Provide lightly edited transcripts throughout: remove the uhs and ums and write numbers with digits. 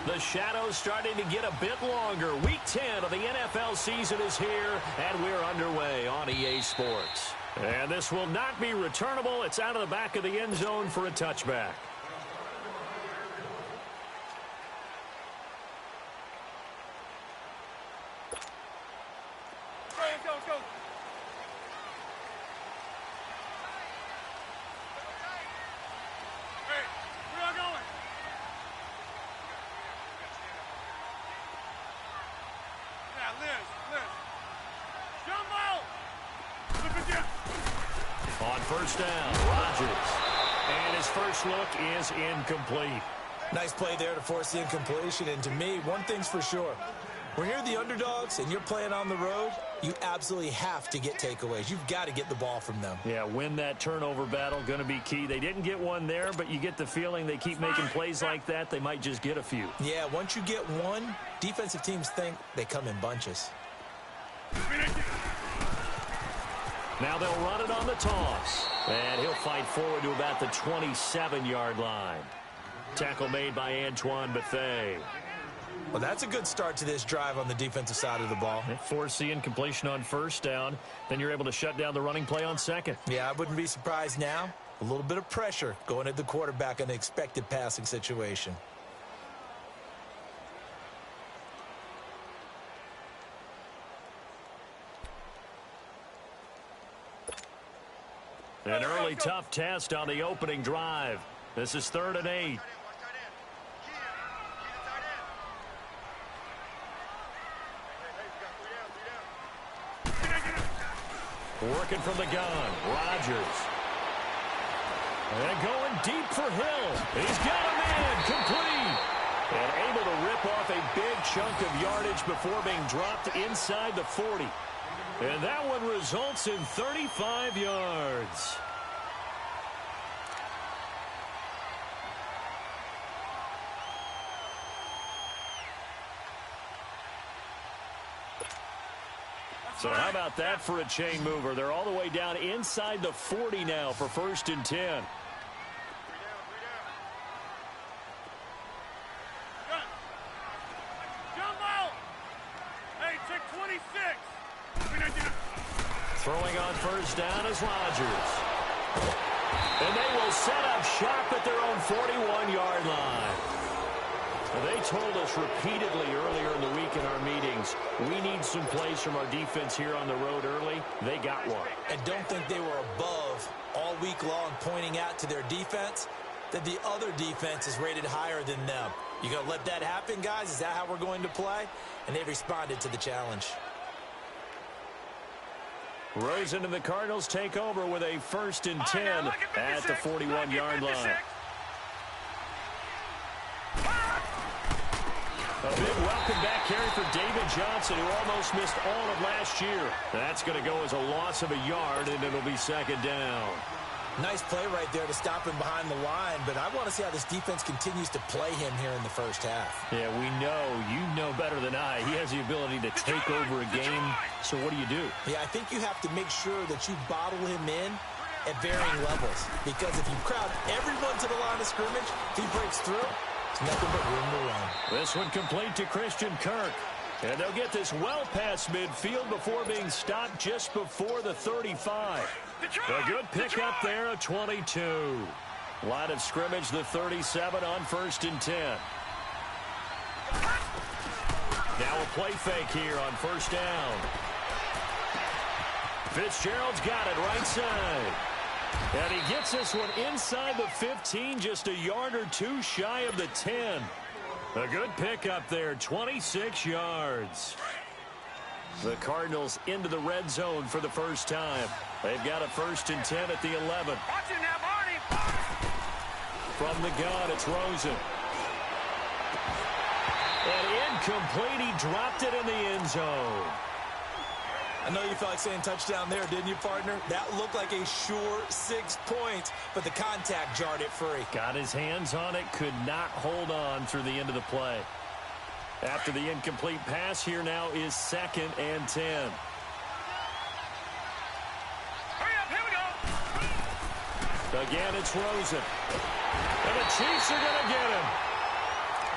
The shadow's starting to get a bit longer. Week 10 of the NFL season is here, and we're underway on EA Sports. And this will not be returnable. It's out of the back of the end zone for a touchback. Let's go. Hey, where y'all going? Yeah, Liz. Jumbo! Look at you. On first down, Rodgers. And his first look is incomplete. Nice play there to force the incompletion. And to me, one thing's for sure. When you're the underdogs and you're playing on the road, you absolutely have to get takeaways. You've got to get the ball from them. Yeah, win that turnover battle, going to be key. They didn't get one there, but you get the feeling they keep making plays like that, they might just get a few. Yeah, once you get one, defensive teams think they come in bunches. Now they'll run it on the toss. And he'll fight forward to about the 27-yard line. Tackle made by Antoine Bethea. Well, that's a good start to this drive on the defensive side of the ball. They force the incompletion on first down. Then you're able to shut down the running play on second. Yeah, I wouldn't be surprised now. A little bit of pressure going at the quarterback in an expected passing situation. An early tough test on the opening drive. This is 3rd and 8. Working from the gun, Rodgers. And going deep for Hill. He's got a man, complete. And able to rip off a big chunk of yardage before being dropped inside the 40. And that one results in 35 yards. So how about that for a chain mover? They're all the way down inside the 40 now for 1st and 10. Jumbo! Hey, check 26. Throwing on first down is Rodgers. And they will set up shop at their own 41-yard line. They told us repeatedly earlier in the week in our meetings, we need some plays from our defense here on the road early. They got one. And don't think they were above all week long pointing out to their defense that the other defense is rated higher than them. You going to let that happen, guys? Is that how we're going to play? And they responded to the challenge. Rosen and the Cardinals take over with a 1st and 10 at the 41-yard line. A big welcome back carry for David Johnson, who almost missed all of last year. That's going to go as a loss of a yard, and it'll be 2nd down. Nice play right there to stop him behind the line, but I want to see how this defense continues to play him here in the first half. Yeah, we know. You know better than I. He has the ability to take over a game. So what do you do? Yeah, I think you have to make sure that you bottle him in at varying levels, because if you crowd everyone to the line of scrimmage, if he breaks through, it's nothing but room to run. This one complete to Christian Kirk. And they'll get this well past midfield before being stopped just before the 35. A good pickup there, a 22. Line of scrimmage, the 37 on 1st and 10. Now a play fake here on 1st down. Fitzgerald's got it right side. And he gets this one inside the 15, just a yard or two shy of the 10. A good pickup there, 26 yards. The Cardinals into the red zone for the first time. They've got a 1st and 10 at the 11. Watch him now, Barney. From the gun, it's Rosen. And incomplete, he dropped it in the end zone. I know you felt like saying touchdown there, didn't you, partner? That looked like a sure 6 points, but the contact jarred it free. Got his hands on it, could not hold on through the end of the play. After the incomplete pass, here now is 2nd and 10. Hurry up, here we go. Again, it's Rosen. And the Chiefs are going to get him.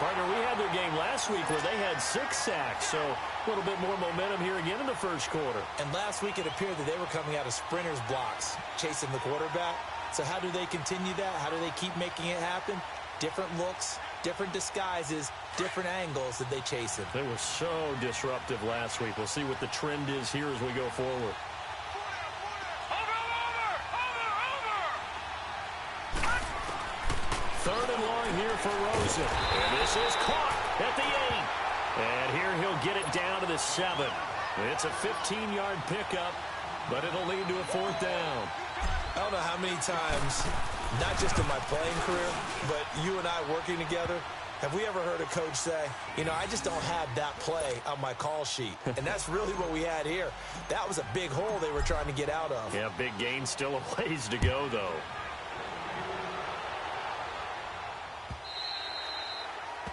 Partner, we had their game last week where they had 6 sacks, so a little bit more momentum here again in the first quarter. And last week it appeared that they were coming out of sprinters blocks, chasing the quarterback. So how do they continue that? How do they keep making it happen? Different looks, different disguises, different angles that they chase him. They were so disruptive last week. We'll see what the trend is here as we go forward. Third and long here for Rosen. And this is caught at the 8. And here he'll get it down to the 7. It's a 15-yard pickup, but it'll lead to a 4th down. I don't know how many times, not just in my playing career, but you and I working together, have we ever heard a coach say, you know, I just don't have that play on my call sheet. And that's really what we had here. That was a big hole they were trying to get out of. Yeah, big gain, still a ways to go, though.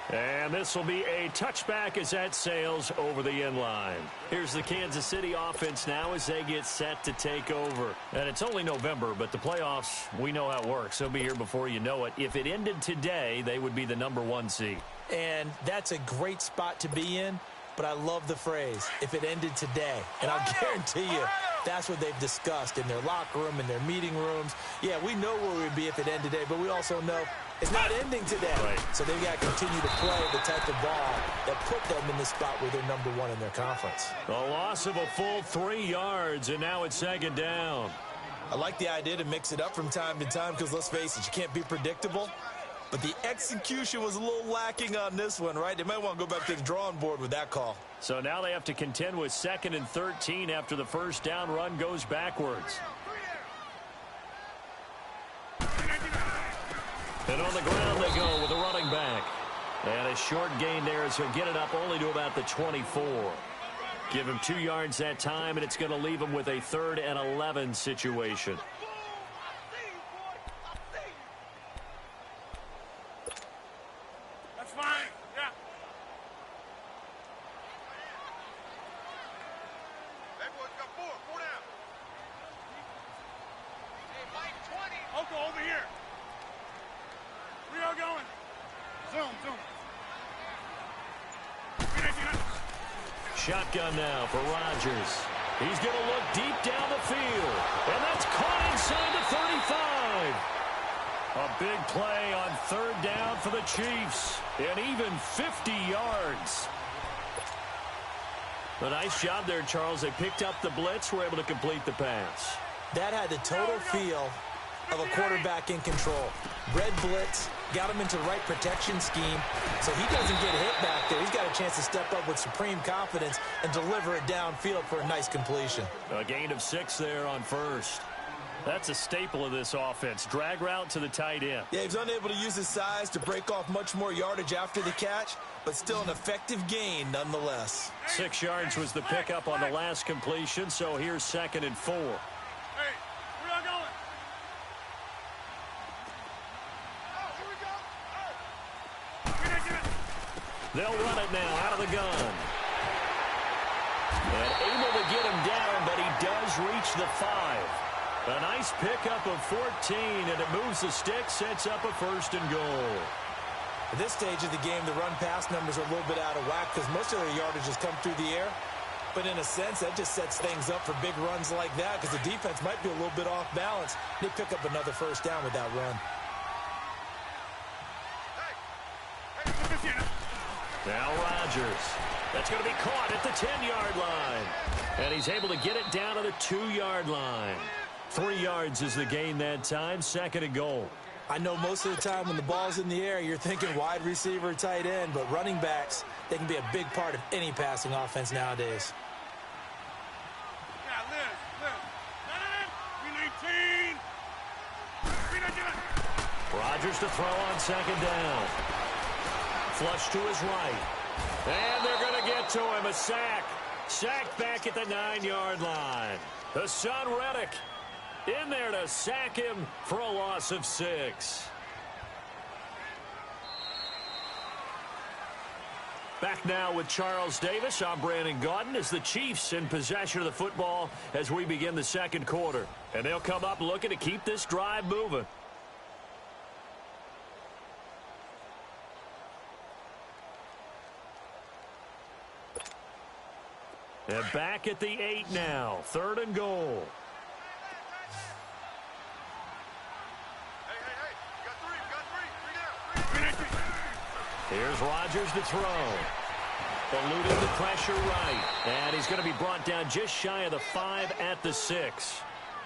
And this will be a touchback as that sails over the end line. Here's the Kansas City offense now as they get set to take over. And it's only November, but the playoffs, we know how it works. They'll be here before you know it. If it ended today, they would be the #1 seed. And that's a great spot to be in, but I love the phrase, if it ended today. And I'll guarantee you, that's what they've discussed in their locker room, in their meeting rooms. Yeah, we know where we'd be if it ended today, but we also know it's not ending today. Right. So they've got to continue to play the type of ball that put them in the spot where they're #1 in their conference. A loss of a full 3 yards, and now it's 2nd down. I like the idea to mix it up from time to time because, let's face it, you can't be predictable. But the execution was a little lacking on this one, right? They might want to go back to the drawing board with that call. So now they have to contend with 2nd and 13 after the first down run goes backwards. And on the ground they go with a running back. And a short gain there as he'll get it up only to about the 24. Give him 2 yards that time, and it's going to leave him with a 3rd and 11 situation. That's fine. Yeah. That boy's got 4. 4 down. Hey, Mike, 20. Oko, over here. Where y'all going? Zoom. Shotgun now for Rodgers. He's going to look deep down the field. And that's caught inside the 35. A big play on 3rd down for the Chiefs. And even 50 yards. A nice job there, Charles. They picked up the blitz, were able to complete the pass. That had the total feel of a quarterback in control. Red blitz, got him into the right protection scheme, so he doesn't get hit back there. He's got a chance to step up with supreme confidence and deliver it downfield for a nice completion. A gain of 6 there on 1st. That's a staple of this offense. Drag route to the tight end. Yeah, he's unable to use his size to break off much more yardage after the catch, but still an effective gain nonetheless. 6 yards was the pickup on the last completion, so here's 2nd and 4. Hey, where y'all going? They'll run it now out of the gun. And able to get him down, but he does reach the 5. A nice pickup of 14, and it moves the stick, sets up a 1st and goal. At this stage of the game, the run-pass numbers are a little bit out of whack because most of their yardage has come through the air. But in a sense, that just sets things up for big runs like that because the defense might be a little bit off balance. They pick up another 1st down with that run. Now Rodgers. That's going to be caught at the 10-yard line. And he's able to get it down to the 2-yard line. 3 yards is the gain that time, 2nd and goal. I know most of the time when the ball's in the air, you're thinking wide receiver, tight end, but running backs, they can be a big part of any passing offense nowadays. Yeah, Liz. We need team. Rodgers to throw on 2nd down. Flush to his right. And they're going to get to him. A sack. Sacked back at the 9-yard line. Hassan Reddick in there to sack him for a loss of 6. Back now with Charles Davis. I'm Brandon Gaudin as the Chiefs in possession of the football as we begin the 2nd quarter. And they'll come up looking to keep this drive moving. And back at the 8 now. 3rd and goal. Here's Rodgers to throw. Eluding the pressure right. And he's going to be brought down just shy of the 5 at the 6.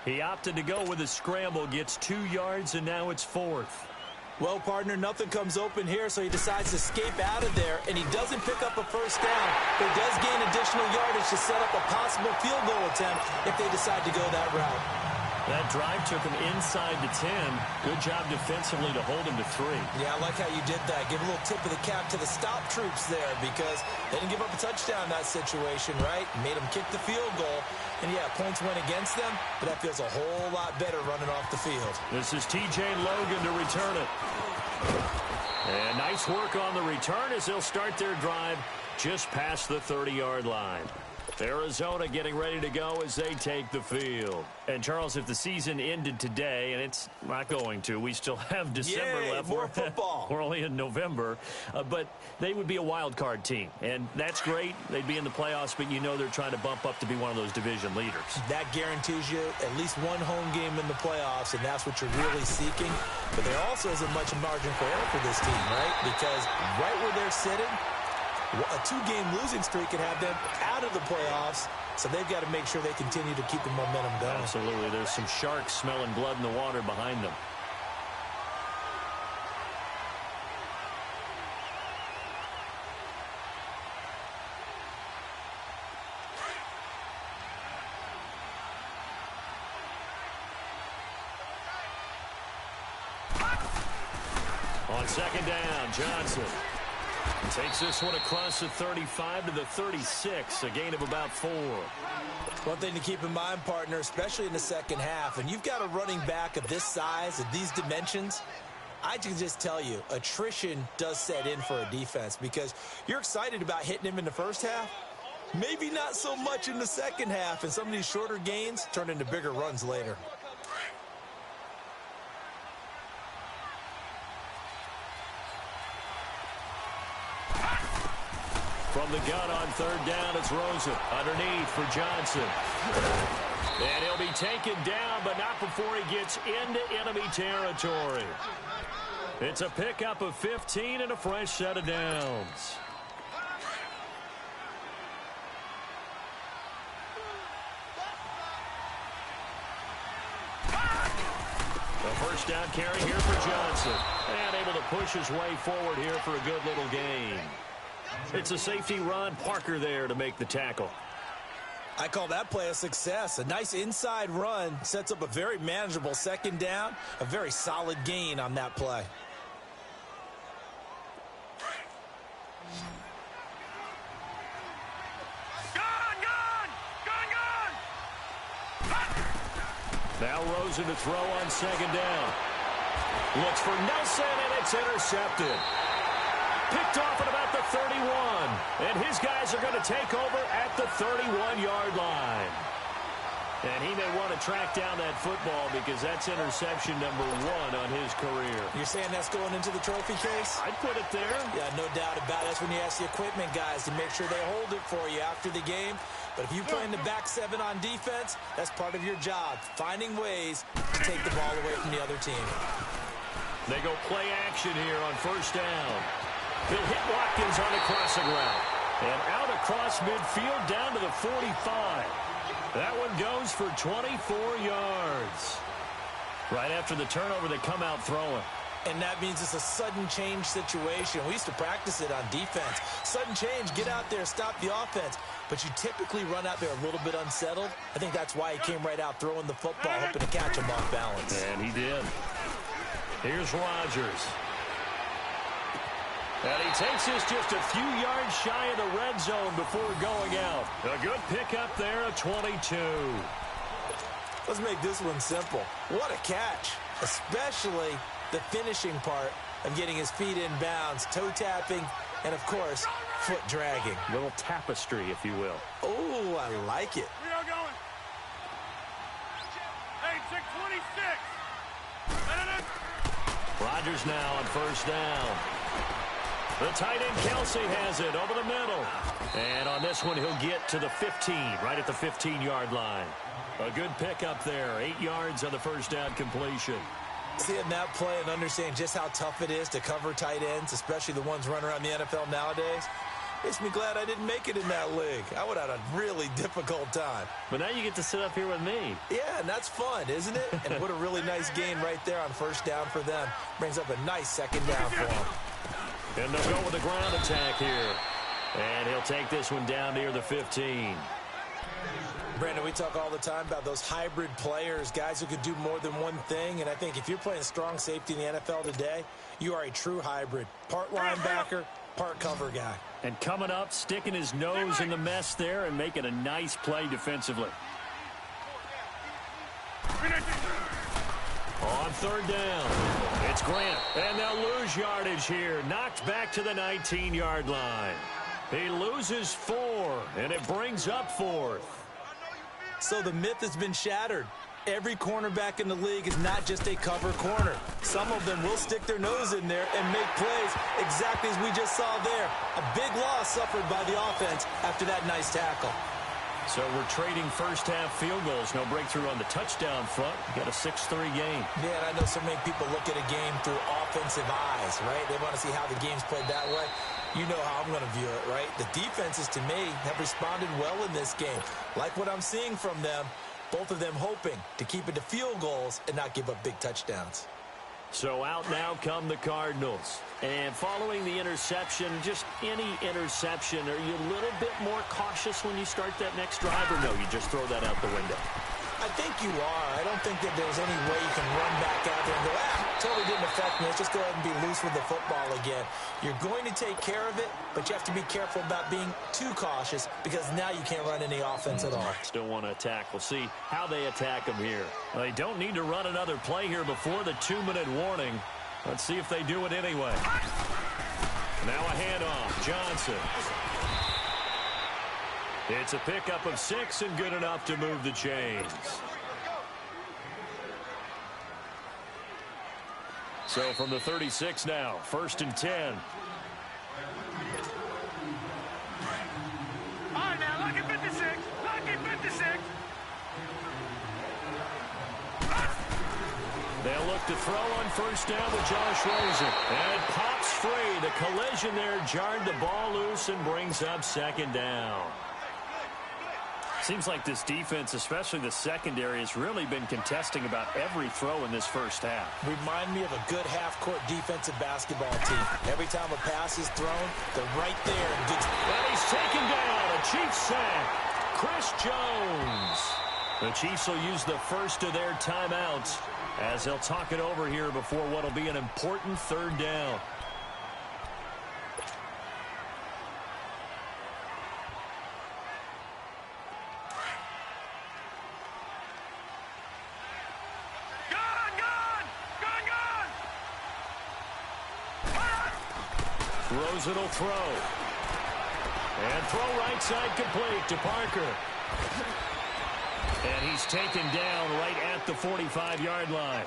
He opted to go with a scramble, gets 2 yards, and now it's 4th. Well, partner, nothing comes open here, so he decides to escape out of there, and he doesn't pick up a first down, but he does gain additional yardage to set up a possible field goal attempt if they decide to go that route. That drive took him inside the 10. Good job defensively to hold him to 3. Yeah, I like how you did that. Give a little tip of the cap to the stop troops there because they didn't give up a touchdown in that situation, right? Made them kick the field goal. And, yeah, points went against them, but that feels a whole lot better running off the field. This is T.J. Logan to return it. And nice work on the return as they'll start their drive just past the 30-yard line. Arizona getting ready to go as they take the field. And, Charles, if the season ended today, and it's not going to, we still have December left. More football. We're only in November. But they would be a wild card team. And that's great. They'd be in the playoffs, but you know they're trying to bump up to be one of those division leaders. That guarantees you at least one home game in the playoffs, and that's what you're really seeking. But there also isn't much margin for error for this team, right? Because right where they're sitting, a 2-game losing streak could have them out of the playoffs, so they've got to make sure they continue to keep the momentum going. Absolutely. There's some sharks smelling blood in the water behind them. On 2nd down, Johnson. Takes this one across the 35 to the 36, a gain of about 4. One thing to keep in mind, partner, especially in the second half, and you've got a running back of this size, of these dimensions, I can just tell you, attrition does set in for a defense because you're excited about hitting him in the first half, maybe not so much in the second half, and some of these shorter gains turn into bigger runs later. From the gun on 3rd down, it's Rosen. Underneath for Johnson. And he'll be taken down, but not before he gets into enemy territory. It's a pickup of 15 and a fresh set of downs. A first down carry here for Johnson. And able to push his way forward here for a good little gain. It's a safety run. Parker there to make the tackle. I call that play a success. A nice inside run sets up a very manageable 2nd down. A very solid gain on that play. Now Rosen to throw on 2nd down. Looks for Nelson, and it's intercepted. Picked off at about the 31. And his guys are going to take over at the 31-yard line. And he may want to track down that football because that's interception number 1 on his career. You're saying that's going into the trophy case? I'd put it there. Yeah, no doubt about it. That's when you ask the equipment guys to make sure they hold it for you after the game. But if you play in the back 7 on defense, that's part of your job, finding ways to take the ball away from the other team. They go play action here on 1st down. He'll hit Watkins on the crossing route. And out across midfield down to the 45. That one goes for 24 yards. Right after the turnover, they come out throwing. And that means it's a sudden change situation. We used to practice it on defense. Sudden change, get out there, stop the offense. But you typically run out there a little bit unsettled. I think that's why he came right out throwing the football, hoping to catch him off balance. And he did. Here's Rodgers. And he takes this just a few yards shy of the red zone before going out. A good pickup there at 22. Let's make this one simple. What a catch, especially the finishing part of getting his feet in bounds, toe tapping, and, of course, foot dragging. Little tapestry, if you will. Oh, I like it. We are going. Hey, 626. Rodgers now on 1st down. The tight end Kelsey has it over the middle. And on this one, he'll get to the 15, right at the 15-yard line. A good pickup there, 8 yards on the first down completion. Seeing that play and understanding just how tough it is to cover tight ends, especially the ones running around the NFL nowadays, makes me glad I didn't make it in that league. I would have had a really difficult time. But now you get to sit up here with me. Yeah, and that's fun, isn't it? And what a really nice gain right there on first down for them. Brings up a nice second down for them. And they'll go with the ground attack here. And he'll take this one down near the 15. Brandon, we talk all the time about those hybrid players, guys who could do more than one thing. And I think if you're playing strong safety in the NFL today, you are a true hybrid. Part linebacker, part cover guy. And coming up, sticking his nose in the mess there and making a nice play defensively. On third down, it's Grant. And they'll lose yardage here. Knocked back to the 19-yard line. He loses 4, and it brings up 4th. So the myth has been shattered. Every cornerback in the league is not just a cover corner. Some of them will stick their nose in there and make plays exactly as we just saw there. A big loss suffered by the offense after that nice tackle. So we're trading first-half field goals. No breakthrough on the touchdown front. We got a 6-3 game. Yeah, and I know so many people look at a game through offensive eyes, right? They want to see how the game's played that way. You know how I'm going to view it, right? The defenses, to me, have responded well in this game. Like what I'm seeing from them, both of them hoping to keep it to field goals and not give up big touchdowns. So out now come the Cardinals. And following the interception, just any interception, are you a little bit more cautious when you start that next drive, or no, you just throw that out the window? I think you are. I don't think that there's any way you can run back out there and go, totally didn't affect me. Let's just go ahead and be loose with the football again. You're going to take care of it, but you have to be careful about being too cautious because now you can't run any offense at all. Still want to attack. We'll see how they attack them here. Well, they don't need to run another play here before the 2-minute warning. Let's see if they do it anyway. Now a handoff. Johnson. It's a pickup of 6 and good enough to move the chains. So from the 36 now, 1st and 10. All right, now, look at 56. Look at 56. They'll look to throw on first down with Josh Rosen. And it pops free. The collision there jarred the ball loose and brings up 2nd down. Seems like this defense, especially the secondary, has really been contesting about every throw in this first half. Remind me of a good half-court defensive basketball team. Every time a pass is thrown, they're right there. And he's taken down. A Chiefs sack. Chris Jones. The Chiefs will use the first of their timeouts as they'll talk it over here before what will be an important 3rd down. Rosen will throw. And throw right side complete to Parker. And he's taken down right at the 45-yard line.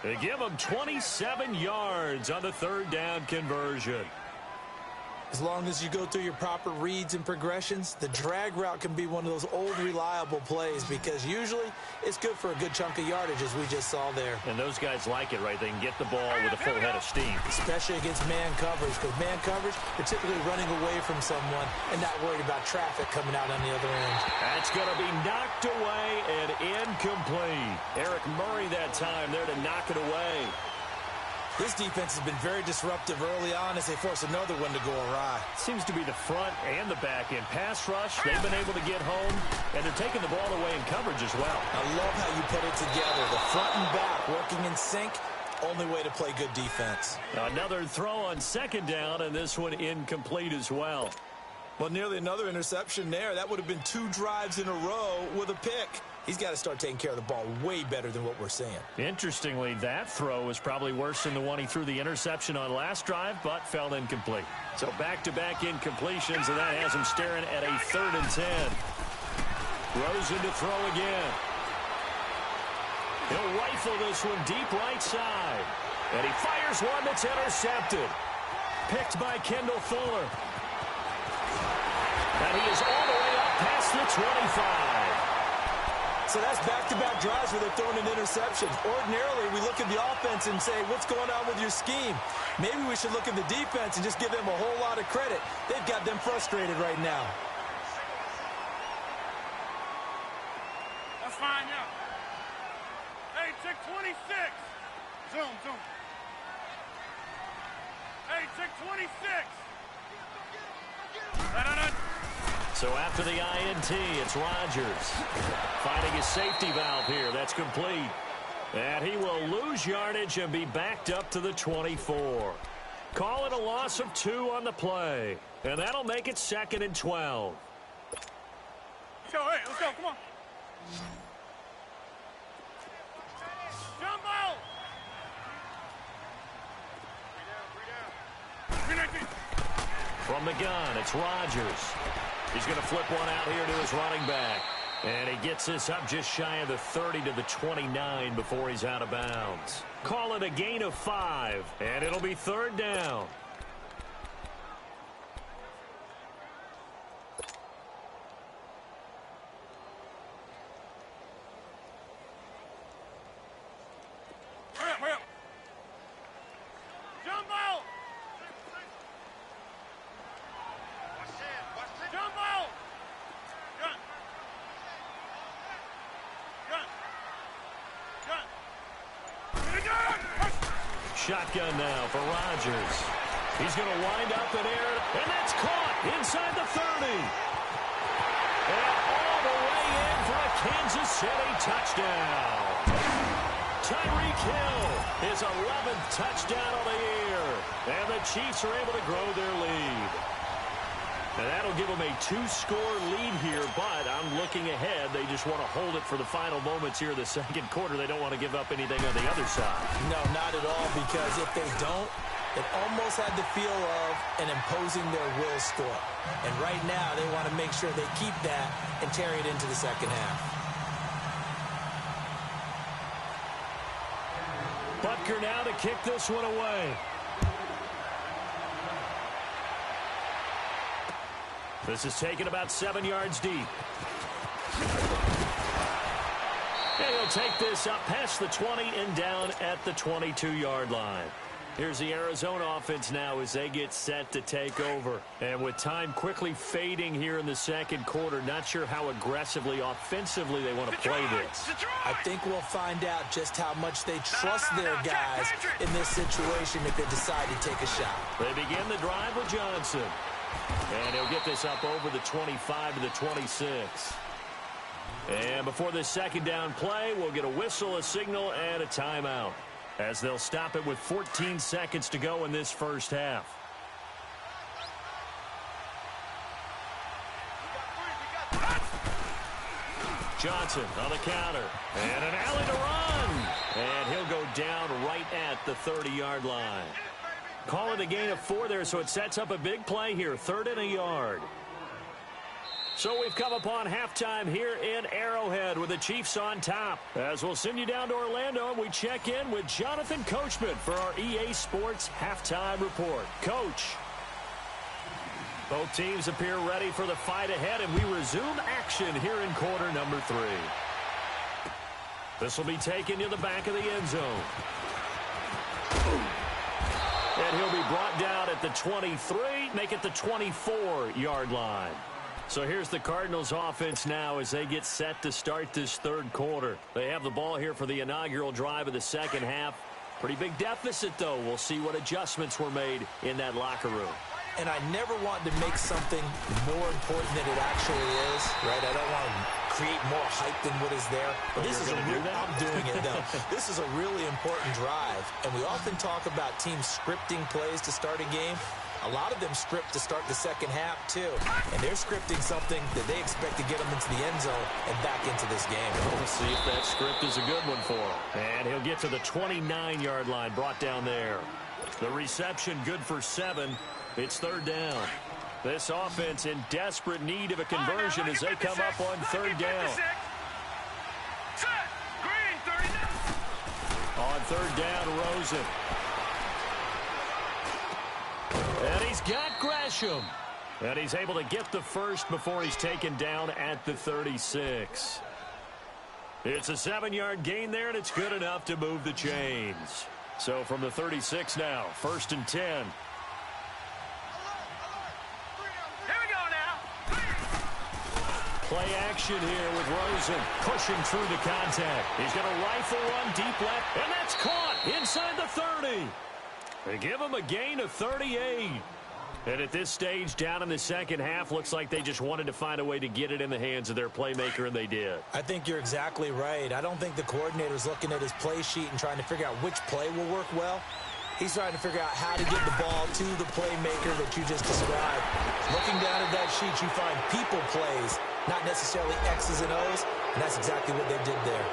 They give him 27 yards on the 3rd down conversion. As long as you go through your proper reads and progressions, the drag route can be one of those old reliable plays because usually it's good for a good chunk of yardage as we just saw there. And those guys like it, right? They can get the ball with a full head of steam. Especially against man coverage, because man coverage, they're typically running away from someone and not worried about traffic coming out on the other end. That's going to be knocked away and incomplete. Eric Murray that time there to knock it away. This defense has been very disruptive early on as they force another one to go awry. Seems to be the front and the back end. Pass rush, they've been able to get home, and they're taking the ball away in coverage as well. I love how you put it together. The front and back working in sync, only way to play good defense. Another throw on 2nd down, and this one incomplete as well. Well, nearly another interception there. That would have been 2 drives in a row with a pick. He's got to start taking care of the ball way better than what we're seeing. Interestingly, that throw is probably worse than the one he threw the interception on last drive, but fell incomplete. So back-to-back incompletions, and that has him staring at a 3rd and 10. Rosen to throw again. He'll rifle this one deep right side. And he fires one that's intercepted. picked by Kendall Fuller. And he is all the way up past the 25. So that's back-to-back drives where they're throwing an interception. Ordinarily, we look at the offense and say, what's going on with your scheme? Maybe we should look at the defense and just give them a whole lot of credit. They've got them frustrated right now. That's fine, yeah. Hey, check 26. Zoom. Hey, check 26. No. So after the INT, it's Rodgers finding his safety valve here. That's complete. And he will lose yardage and be backed up to the 24. Call it a loss of 2 on the play. And that'll make it 2nd and 12. Let's go, let's go, come on. Jumbo! 319. From the gun, it's Rodgers. He's going to flip one out here to his running back. And he gets this up just shy of the 30 to the 29 before he's out of bounds. Call it a gain of 5, and it'll be 3rd down. Hurry up. Jumbo! Jumbo! Gun! Shotgun now for Rodgers. He's going to wind up in air, and that's caught inside the 30. And all the way in for a Kansas City touchdown. Tyreek Hill, his 11th touchdown of the year. And the Chiefs are able to grow their lead. And that'll give them a 2-score lead here, but I'm looking ahead. They just want to hold it for the final moments here in the second quarter. They don't want to give up anything on the other side. No, not at all, because if they don't, it almost had the feel of an imposing their will score. And right now, they want to make sure they keep that and carry it into the second half. Butker now to kick this one away. This is taken about 7 yards deep. And he'll take this up past the 20 and down at the 22-yard line. Here's the Arizona offense now as they get set to take over. And with time quickly fading here in the second quarter, not sure how aggressively, offensively they want to play this. I think we'll find out just how much they trust their guys in this situation if they decide to take a shot. They begin the drive with Johnson. And he'll get this up over the 25 to the 26. And before this second down play, we'll get a whistle, a signal, and a timeout, as they'll stop it with 14 seconds to go in this first half. Johnson on the counter. And an alley to run. And he'll go down right at the 30-yard line. Call it a gain of 4 there, so it sets up a big play here, 3rd and a yard. So we've come upon halftime here in Arrowhead with the Chiefs on top. As we'll send you down to Orlando, and we check in with Jonathan Coachman for our EA Sports Halftime Report. Coach. Both teams appear ready for the fight ahead, and we resume action here in quarter number 3. This will be taken to the back of the end zone. And he'll be brought down at the 23, make it the 24-yard line. So here's the Cardinals offense now as they get set to start this third quarter. They have the ball here for the inaugural drive of the second half. Pretty big deficit, though. We'll see what adjustments were made in that locker room. And I never want to make something more important than it actually is, right? I don't want to create more hype than what is there. But this is I'm doing it, though. This is a really important drive. And we often talk about teams scripting plays to start a game. A lot of them script to start the second half, too. And they're scripting something that they expect to get them into the end zone and back into this game. We'll see if that script is a good one for him. And he'll get to the 29-yard line, brought down there. The reception good for 7. It's third down. This offense in desperate need of a conversion as they come up on third down. On third down, Rosen. got Gresham. And he's able to get the first before he's taken down at the 36. It's a 7-yard gain there, and it's good enough to move the chains. So from the 36 now, 1st and 10. Here we go now. Play action here with Rosen pushing through the contact. He's going to rifle one deep left, and that's caught inside the 30. They give him a gain of 38. And at this stage, down in the second half, looks like they just wanted to find a way to get it in the hands of their playmaker, and they did. I think you're exactly right. I don't think the coordinator's looking at his play sheet and trying to figure out which play will work well. He's trying to figure out how to get the ball to the playmaker that you just described. Looking down at that sheet, you find people plays, not necessarily X's and O's, and that's exactly what they did there.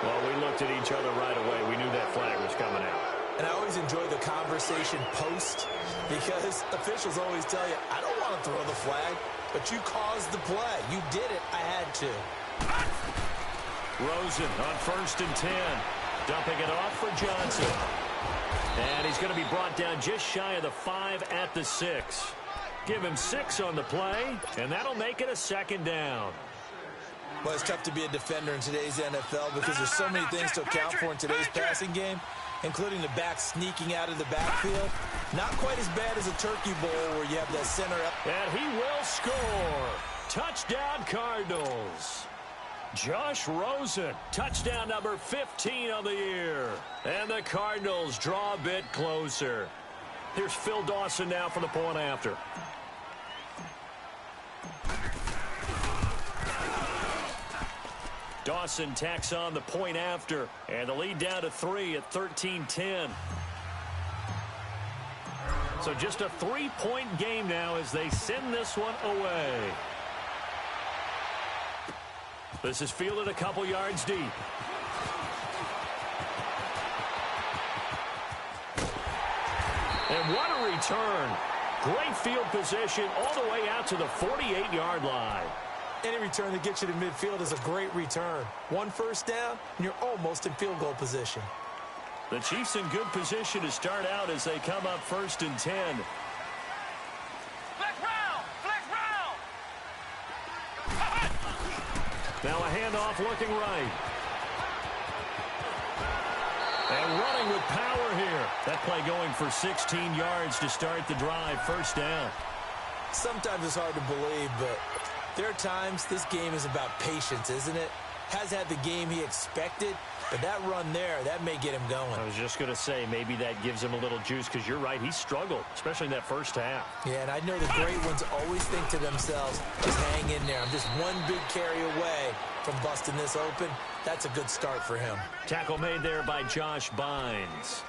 Well, we looked at each other right away. We knew that flag was coming out. And I always enjoy the conversation post because officials always tell you, I don't want to throw the flag, but you caused the play. You did it. I had to. Rosen on 1st and 10. Dumping it off for Johnson. And he's going to be brought down just shy of the 5 at the 6. Give him 6 on the play, and that'll make it a 2nd down. Well, it's tough to be a defender in today's NFL because there's so many things to account for in today's passing game, including the back sneaking out of the backfield. Not quite as bad as a turkey bowl where you have that center up. And he will score. Touchdown, Cardinals. Josh Rosen, touchdown number 15 on the year. And the Cardinals draw a bit closer. Here's Phil Dawson now for the point after. Dawson tacks on the point after, and the lead down to 3 at 13-10. So just a 3-point game now as they send this one away. This is fielded a couple yards deep. And what a return. Great field position all the way out to the 48-yard line. Any return that gets you to midfield is a great return. 1 first down, and you're almost in field goal position. The Chiefs in good position to start out as they come up 1st and 10. Flex round! Flex round! Now a handoff looking right. And running with power here. That play going for 16 yards to start the drive. 1st down. Sometimes it's hard to believe, but there are times this game is about patience, isn't it? Has had the game he expected, but that run there, that may get him going. I was just going to say, maybe that gives him a little juice because you're right, he struggled, especially in that first half. Yeah, and I know the great ones always think to themselves, just hang in there. I'm just one big carry away from busting this open. That's a good start for him. Tackle made there by Josh Bynes.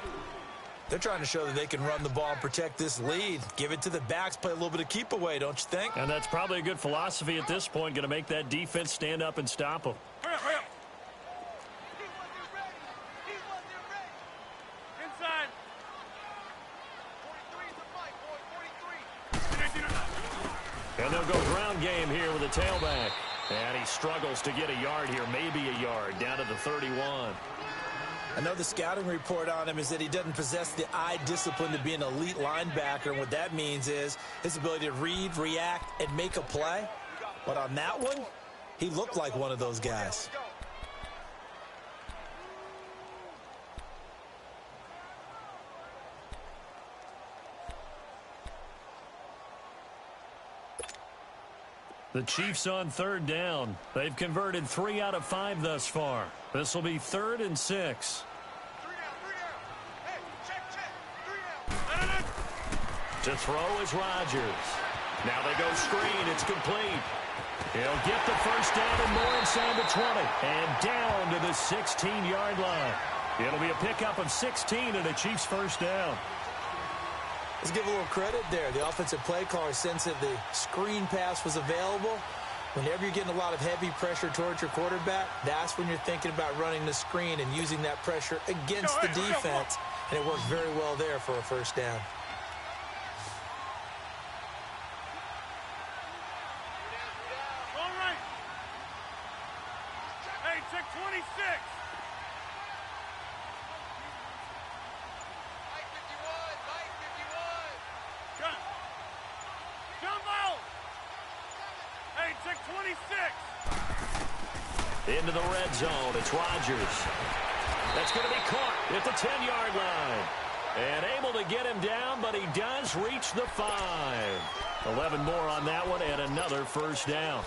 They're trying to show that they can run the ball and protect this lead. Give it to the backs, play a little bit of keep away, don't you think? And that's probably a good philosophy at this point, going to make that defense stand up and stop them. Hurry up. Inside. 43 is the fight, boy. 43. And they'll go ground game here with a tailback. And he struggles to get a yard here, maybe a yard, down to the 31. I know the scouting report on him is that he doesn't possess the eye discipline to be an elite linebacker, and what that means is his ability to read, react, and make a play. But on that one, he looked like one of those guys. The Chiefs on 3rd down. They've converted 3 out of 5 thus far. This will be 3rd and 6. 3 down. Hey, check. 3 down. To throw is Rodgers. Now they go screen. It's complete. He'll get the first down and more inside the 20. And down to the 16-yard line. It'll be a pickup of 16 and a Chiefs first down. Let's give a little credit there. The offensive play caller sensed that the screen pass was available. Whenever you're getting a lot of heavy pressure towards your quarterback, that's when you're thinking about running the screen and using that pressure against the defense. And it worked very well there for a first down. All right. Hey, check 26. Mike 51. Cut. 626. Into the red zone. It's Rodgers. That's going to be caught at the 10-yard line. And able to get him down, but he does reach the 5. 11 more on that one and another first down.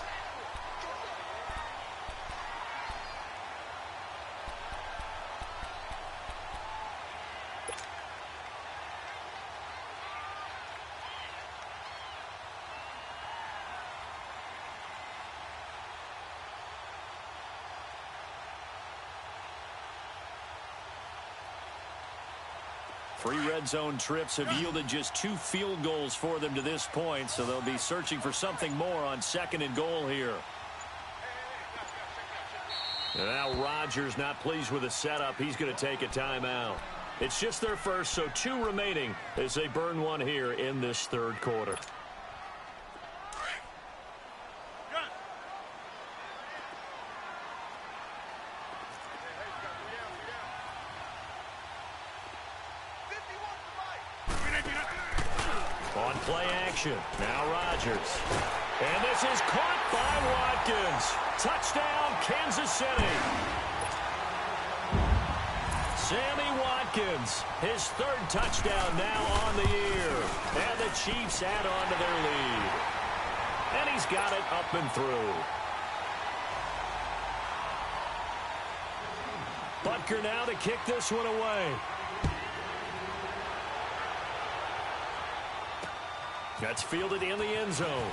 Three red zone trips have yielded just 2 field goals for them to this point, so they'll be searching for something more on 2nd and goal here. And now Rodgers not pleased with the setup. He's going to take a timeout. It's just their first, so 2 remaining as they burn one here in this 3rd quarter. On play action, now Rodgers. And this is caught by Watkins. Touchdown, Kansas City. Sammy Watkins, his 3rd touchdown now on the year. And the Chiefs add on to their lead. And he's got it up and through. Butker now to kick this one away. That's fielded in the end zone.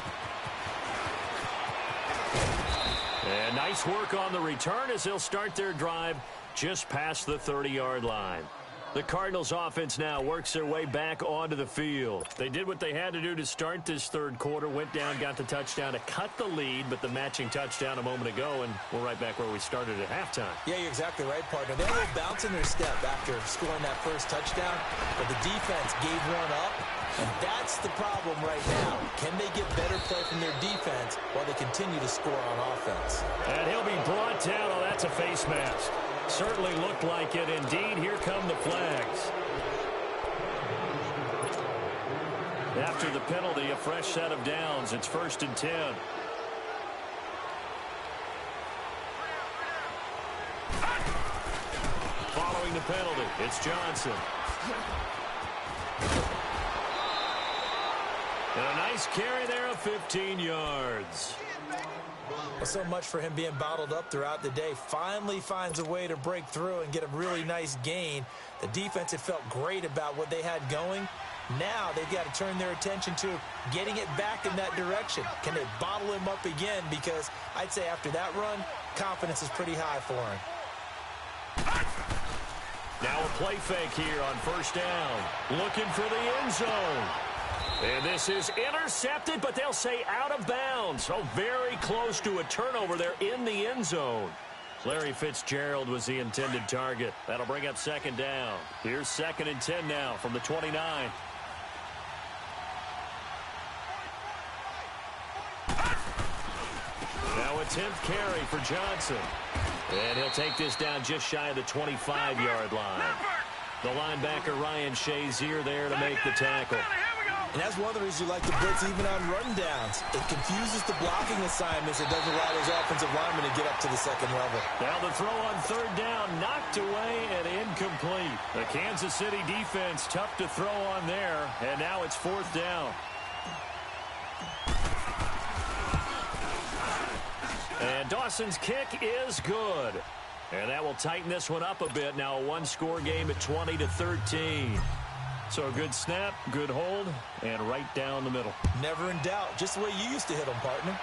And nice work on the return as they'll start their drive just past the 30-yard line. The Cardinals offense now works their way back onto the field. They did what they had to do to start this 3rd quarter, went down, got the touchdown to cut the lead, but the matching touchdown a moment ago, and we're right back where we started at halftime. Yeah, you're exactly right, partner. They had a little bounce in their step after scoring that first touchdown, but the defense gave one up, and that's the problem right now. Can they get better play from their defense while they continue to score on offense? And he'll be brought down. Oh, that's a face mask. Certainly looked like it. Indeed, here come the flags. After the penalty, a fresh set of downs. It's 1st and 10. Following the penalty, it's Johnson. And a nice carry there of 15 yards. Well, so much for him being bottled up throughout the day. Finally finds a way to break through and get a really nice gain. The defense had felt great about what they had going. Now they've got to turn their attention to getting it back in that direction. Can they bottle him up again? Because I'd say after that run, confidence is pretty high for him. Now a play fake here on 1st down. Looking for the end zone. And this is intercepted, but they'll say out of bounds. Oh, very close to a turnover there in the end zone. Larry Fitzgerald was the intended target. That'll bring up 2nd down. Here's 2nd and 10 now from the 29. Now a 10th carry for Johnson. And he'll take this down just shy of the 25-yard line. The linebacker Ryan Shazier there to make the tackle. And that's one of the reasons you like the blitz even on rundowns. It confuses the blocking assignments. It doesn't allow those offensive linemen to get up to the 2nd level. Now the throw on 3rd down, knocked away and incomplete. The Kansas City defense tough to throw on there, and now it's 4th down. And Dawson's kick is good. And that will tighten this one up a bit. Now a 1-score game at 20-13. So a good snap, good hold, and right down the middle. Never in doubt. Just the way you used to hit them, partner.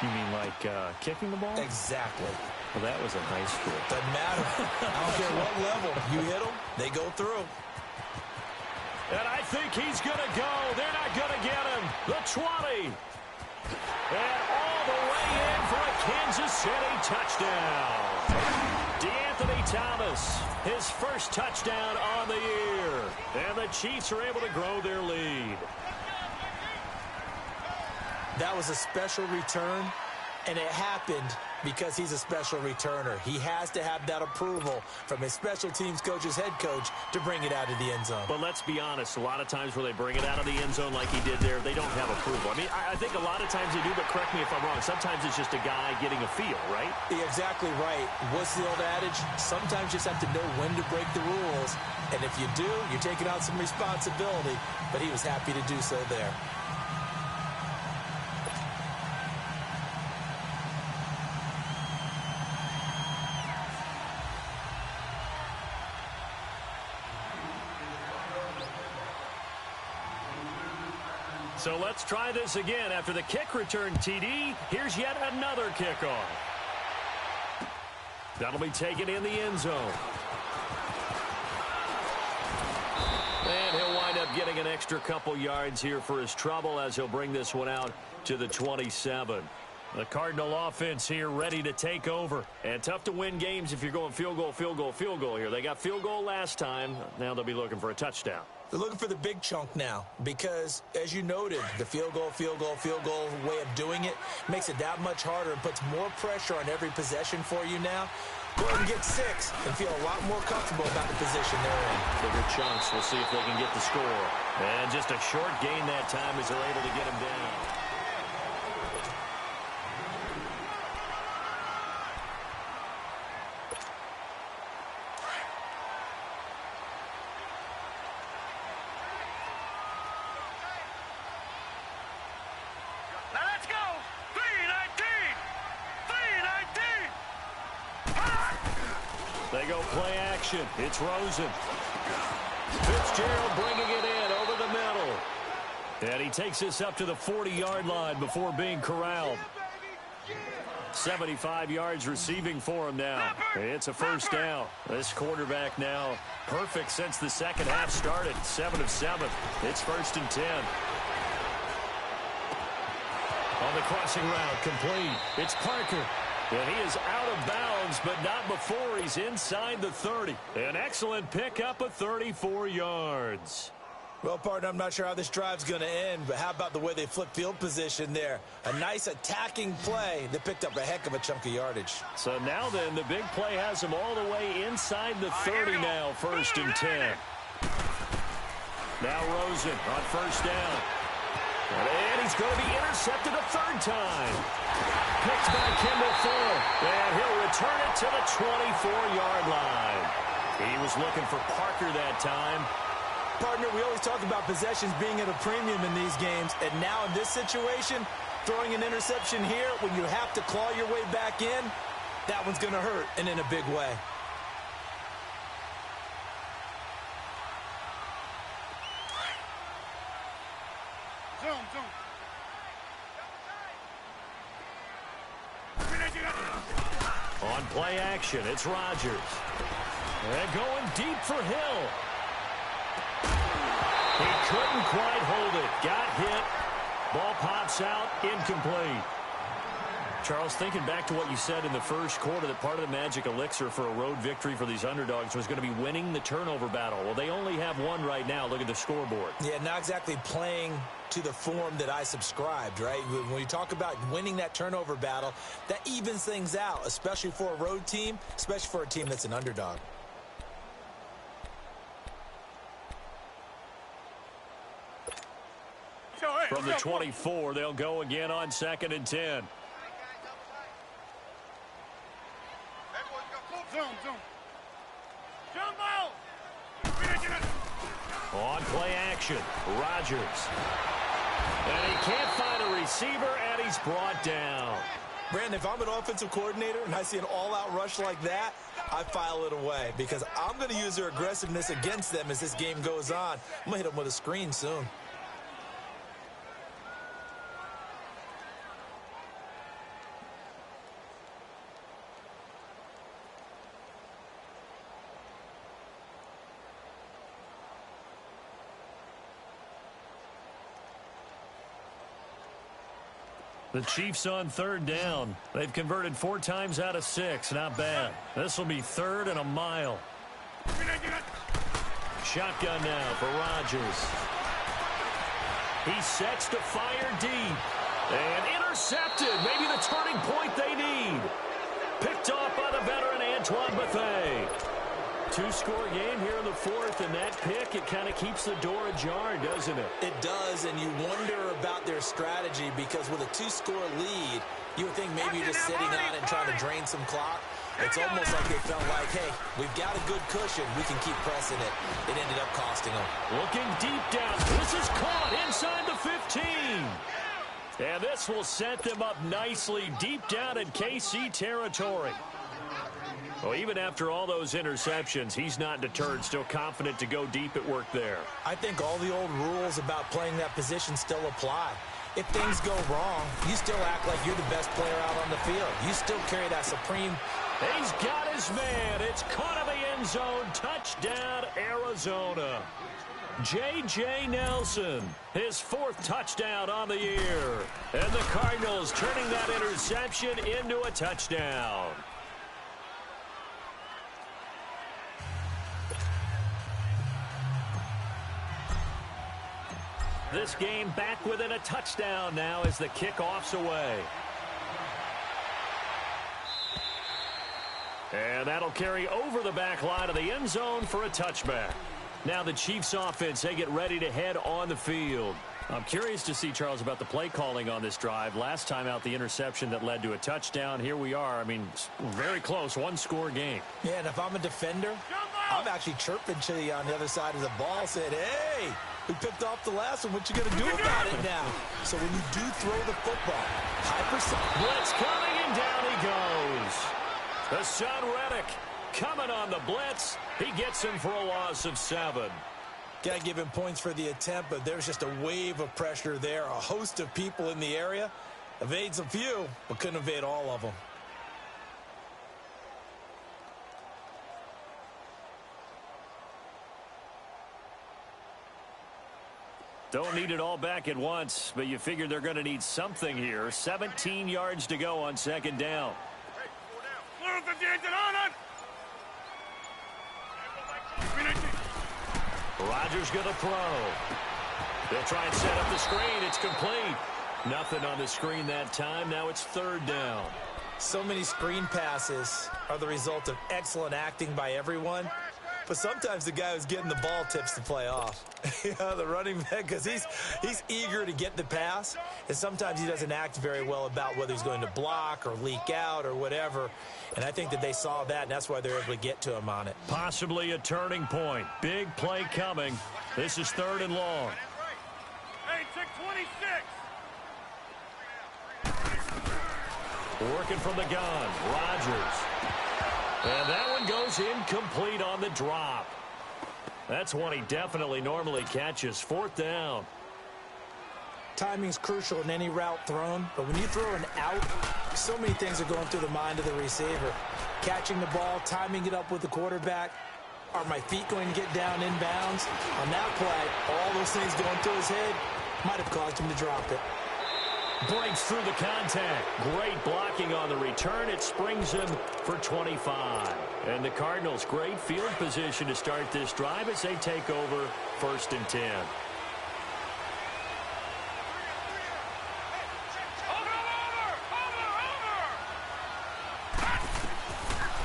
You mean like kicking the ball? Exactly. Well, that was a high school. Doesn't matter. I don't care what level. You hit them, they go through. And I think he's going to go. They're not going to get him. The 20. And all the way in for a Kansas City touchdown. DeAnthony Thomas, his first touchdown on the year. And the Chiefs are able to grow their lead. That was a special return, and it happened because he's a special returner. He has to have that approval from his special teams coach's head coach to bring it out of the end zone. But let's be honest, a lot of times where they bring it out of the end zone like he did there, they don't have approval. I mean, I think a lot of times they do, but correct me if I'm wrong. Sometimes it's just a guy getting a feel, right? You're exactly right. What's the old adage? Sometimes you just have to know when to break the rules. And if you do, you're taking on some responsibility. But he was happy to do so there. So let's try this again. After the kick return TD, here's yet another kickoff. That'll be taken in the end zone. And he'll wind up getting an extra couple yards here for his trouble as he'll bring this one out to the 27. The Cardinal offense here ready to take over. And tough to win games if you're going field goal, field goal, field goal here. They got field goal last time. Now they'll be looking for a touchdown. They're looking for the big chunk now because, as you noted, the field goal way of doing it makes it that much harder and puts more pressure on every possession for you now. Go ahead and get 6 and feel a lot more comfortable about the position they're in. Bigger chunks. We'll see if they can get the score. And just a short gain that time as they're able to get him down. They go play action. It's Rosen. Fitzgerald bringing it in over the middle. And he takes this up to the 40-yard line before being corralled. 75 yards receiving for him now. It's a first down. This quarterback now perfect since the second half started. 7 of 7. It's 1st and 10. On the crossing route, complete. It's Parker. And he is out of bounds, but not before he's inside the 30. An excellent pickup of 34 yards. Well, partner, I'm not sure how this drive's going to end, but how about the way they flip field position there? A nice attacking play that picked up a heck of a chunk of yardage. So now then, the big play has him all the way inside the 30 now, 1st and 10. Now Rosen on 1st down. And he's going to be intercepted a 3rd time. Picked by Kendall Fuller. And he'll return it to the 24-yard line. He was looking for Parker that time. Partner, we always talk about possessions being at a premium in these games. And now in this situation, throwing an interception here when you have to claw your way back in, that one's going to hurt, and in a big way. Zoom. On play action, it's Rodgers. And going deep for Hill. He couldn't quite hold it. Got hit. Ball pops out. Incomplete. Charles, thinking back to what you said in the first quarter, that part of the magic elixir for a road victory for these underdogs was going to be winning the turnover battle. Well, they only have one right now. Look at the scoreboard. Yeah, not exactly playing to the form that I subscribed, right? When you talk about winning that turnover battle, that evens things out, especially for a road team, especially for a team that's an underdog. From the 24, they'll go again on 2nd and 10. Zoom. On play action, Rodgers. And he can't find a receiver, and he's brought down. Brandon, if I'm an offensive coordinator and I see an all-out rush like that, I file it away because I'm going to use their aggressiveness against them as this game goes on. I'm going to hit them with a screen soon. The Chiefs on 3rd down. They've converted 4 times out of 6. Not bad. This will be 3rd and a mile. Shotgun now for Rodgers. He sets to fire deep. And intercepted. Maybe the turning point they need. Picked off by the veteran Antoine Bethea. Two-score game here in the fourth, and that pick, it kind of keeps the door ajar, doesn't it? It does, and you wonder about their strategy because with a two-score lead, you would think maybe you're just sitting on it and trying to drain some clock. It's almost like they felt like, hey, we've got a good cushion. We can keep pressing it. It ended up costing them. Looking deep down. This is caught inside the 15. And this will set them up nicely deep down in KC territory. Well, even after all those interceptions, he's not deterred, still confident to go deep at work there. I think all the old rules about playing that position still apply. If things go wrong, you still act like you're the best player out on the field. You still carry that supreme. He's got his man. It's caught in the end zone. Touchdown, Arizona. J.J. Nelson, his fourth touchdown on the year. And the Cardinals turning that interception into a touchdown. This game back within a touchdown now as the kickoff's away. And that'll carry over the back line of the end zone for a touchback. Now the Chiefs offense, they get ready to head on the field. I'm curious to see, Charles, about the play calling on this drive. Last time out, the interception that led to a touchdown. Here we are. I mean, very close, one-score game. Yeah, and if I'm a defender, I'm actually chirping to you on the other side of the ball, saying, hey, we picked off the last one. What you going to do about it now? So when you do throw the football, high percent. Blitz coming, and down he goes. Hassan Reddick coming on the blitz. He gets him for a loss of 7. Got to give him points for the attempt, but there's just a wave of pressure there. A host of people in the area. Evades a few, but couldn't evade all of them. Don't need it all back at once, but you figure they're going to need something here. 17 yards to go on second down. Rodgers going to throw. They'll try and set up the screen. It's complete. Nothing on the screen that time. Now it's third down. So many screen passes are the result of excellent acting by everyone. But sometimes the guy who's getting the ball tips the play off. The running back, because he's eager to get the pass. And sometimes he doesn't act very well about whether he's going to block or leak out or whatever. And I think that they saw that, and that's why they're able to get to him on it. Possibly a turning point. Big play coming. This is third and long. Hey, check 26. Working from the gun. Rodgers. And that one goes incomplete on the drop. That's one he definitely normally catches. Fourth down. Timing's crucial in any route thrown, but when you throw an out, so many things are going through the mind of the receiver. Catching the ball, timing it up with the quarterback. Are my feet going to get down inbounds? On that play, all those things going through his head might have caused him to drop it. Breaks through the contact. Great blocking on the return. It springs him for 25. And the Cardinals, great field position to start this drive as they take over first and 10.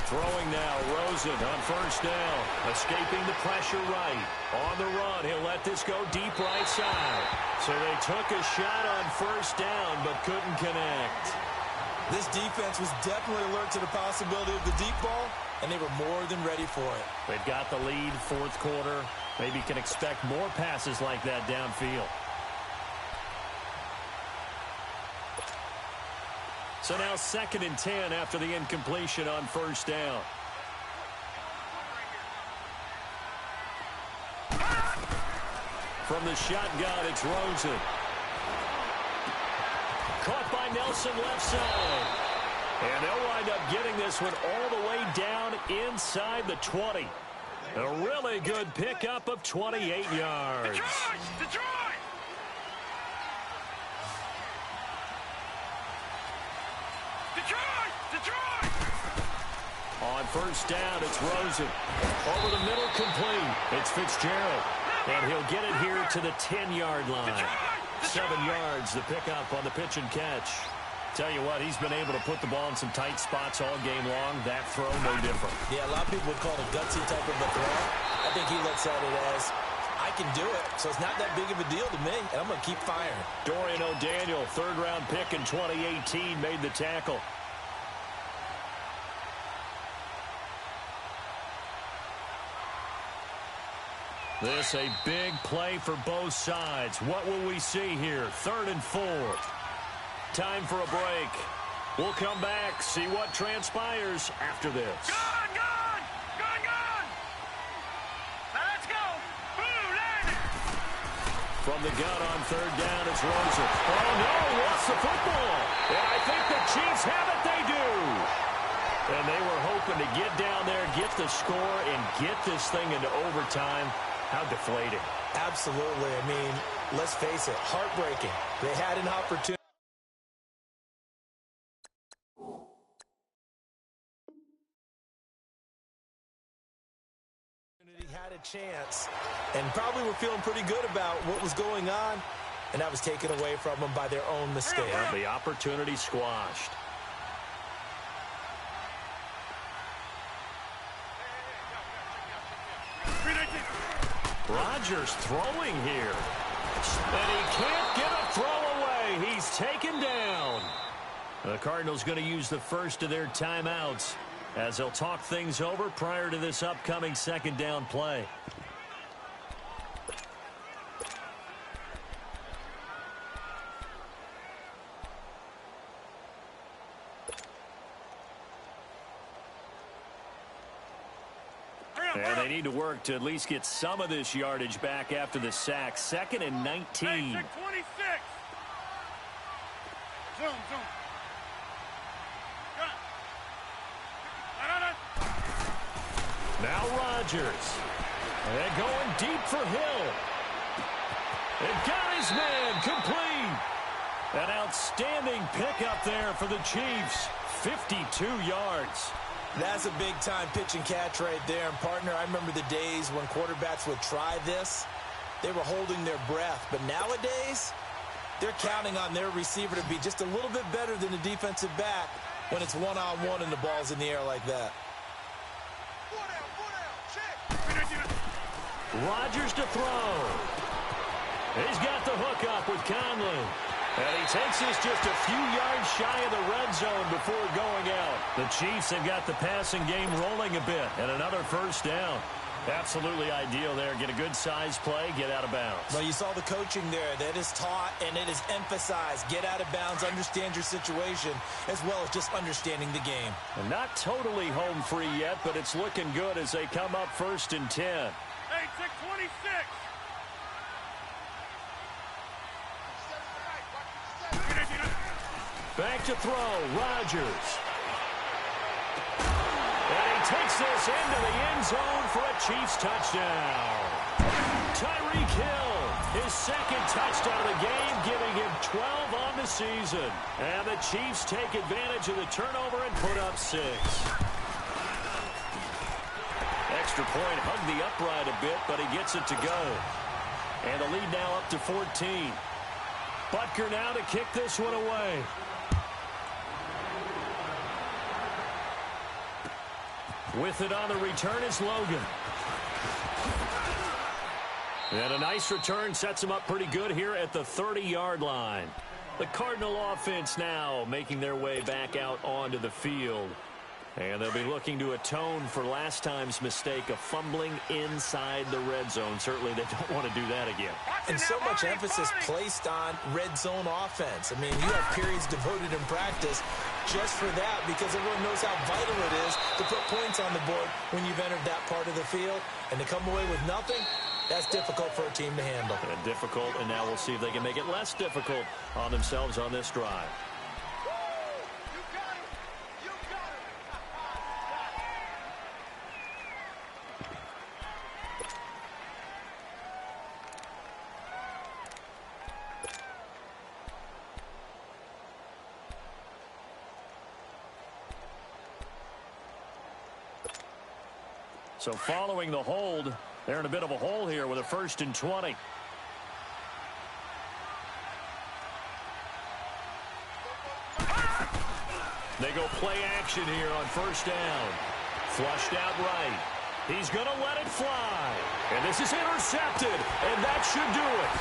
Throwing now, Rosen on first down. Escaping the pressure right. On the run, he'll let this go deep right side. So they took a shot on first down, but couldn't connect. This defense was definitely alert to the possibility of the deep ball, and they were more than ready for it. They've got the lead, fourth quarter. Maybe can expect more passes like that downfield. So now second and 10 after the incompletion on first down. From the shotgun, it's Rosen. Caught by Nelson left side. And they'll wind up getting this one all the way down inside the 20. A really good pickup of 28 yards. Detroit! On first down, it's Rosen. Over the middle, complete. It's Fitzgerald. And he'll get it here to the 10-yard line. 7 yards, the pickup on the pitch and catch. Tell you what, he's been able to put the ball in some tight spots all game long. That throw, no different. Yeah, a lot of people would call it a gutsy type of a throw. I think he looks at it as, I can do it, so it's not that big of a deal to me, and I'm going to keep firing. Dorian O'Daniel, third-round pick in 2018, made the tackle. This a big play for both sides. What will we see here? 3rd and 4. Time for a break. We'll come back, see what transpires after this. Gone, gone! Gone, gone! Now let's go! Boo, landed! From the gun on 3rd down, it's Rosen. Oh, no, lost the football. And I think the Chiefs have it. They do. And they were hoping to get down there, get the score, and get this thing into overtime. How deflating. Absolutely. I mean, let's face it, heartbreaking. They had an opportunity. Had a chance and probably were feeling pretty good about what was going on, and that was taken away from them by their own mistake. The opportunity squashed. Rodgers throwing here. And he can't get a throw away. He's taken down. The Cardinals going to use the first of their timeouts as they'll talk things over prior to this upcoming 2nd down play. And they need to work to at least get some of this yardage back after the sack. 2nd and 19. Hey, 26. Zoom. Now Rodgers. And going deep for Hill. And got his man complete. An outstanding pickup there for the Chiefs. 52 yards. That's a big-time pitch and catch right there. And, partner, I remember the days when quarterbacks would try this. They were holding their breath. But nowadays, they're counting on their receiver to be just a little bit better than the defensive back when it's one-on-one and the ball's in the air like that. Rodgers to throw. He's got the hook up with Conley. And he takes this just a few yards shy of the red zone before going out. The Chiefs have got the passing game rolling a bit. And another 1st down. Absolutely ideal there. Get a good size play, get out of bounds. Well, you saw the coaching there. That is taught and it is emphasized. Get out of bounds, understand your situation, as well as just understanding the game. And not totally home free yet, but it's looking good as they come up 1st and 10. Hey, 626. Back to throw, Rodgers. And he takes this into the end zone for a Chiefs touchdown. Tyreek Hill, his 2nd touchdown of the game, giving him 12 on the season. And the Chiefs take advantage of the turnover and put up 6. Extra point hugged the upright a bit, but he gets it to go. And the lead now up to 14. Butker now to kick this one away. With it on the return is Logan. And a nice return sets him up pretty good here at the 30-yard line. The Cardinal offense now making their way back out onto the field. And they'll be looking to atone for last time's mistake of fumbling inside the red zone. Certainly they don't want to do that again. And so much emphasis placed on red zone offense. I mean, you have periods devoted in practice just for that because everyone knows how vital it is to put points on the board when you've entered that part of the field. And to come away with nothing, that's difficult for a team to handle. And difficult, and now we'll see if they can make it less difficult on themselves on this drive. So following the hold, they're in a bit of a hole here with a 1st and 20. They go play action here on first down. Flushed out right. He's going to let it fly. And this is intercepted. And that should do it.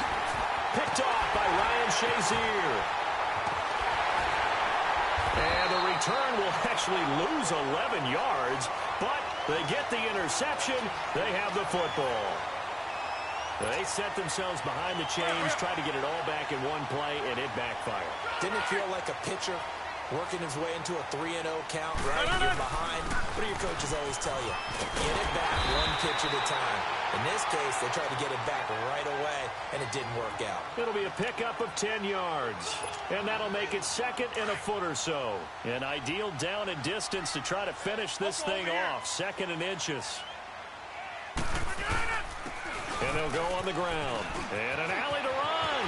Picked off by Ryan Shazier. And the return will actually lose 11 yards. But they get the interception. They have the football. They set themselves behind the chains, tried to get it all back in one play, and it backfired. Didn't it feel like a pitcher working his way into a 3-0 count, right? You're behind. What do your coaches always tell you? Get it back one pitch at a time. In this case, they tried to get it back right away, and it didn't work out. It'll be a pickup of 10 yards, and that'll make it second and a foot or so. An ideal down and distance to try to finish this thing off. Second and inches. And they'll go on the ground. And an alley to run.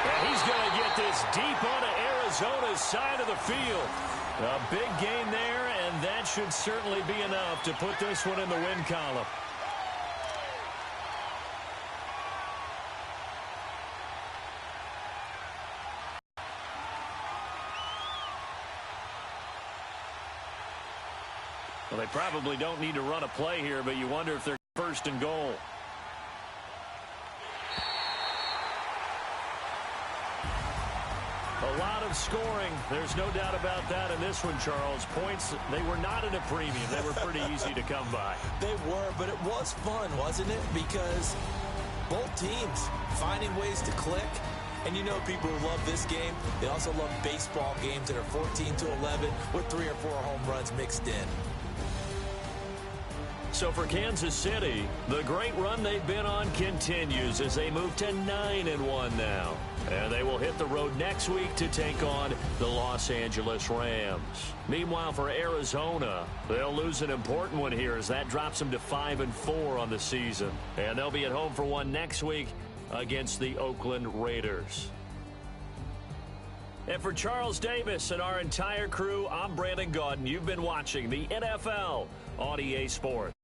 And he's going to get this deep onto Arizona's side of the field. A big gain there, and that should certainly be enough to put this one in the win column. Well, they probably don't need to run a play here, but you wonder if they're first and goal. A lot of scoring. There's no doubt about that in this one, Charles. Points, they were not at a premium. They were pretty easy to come by. They were, but it was fun, wasn't it? Because both teams finding ways to click. And you know people who love this game, they also love baseball games that are 14-11 with 3 or 4 home runs mixed in. So for Kansas City, the great run they've been on continues as they move to 9-1 now. And they will hit the road next week to take on the Los Angeles Rams. Meanwhile, for Arizona, they'll lose an important one here as that drops them to 5-4 on the season. And they'll be at home for one next week against the Oakland Raiders. And for Charles Davis and our entire crew, I'm Brandon Gaudin. You've been watching the NFL on EA Sports.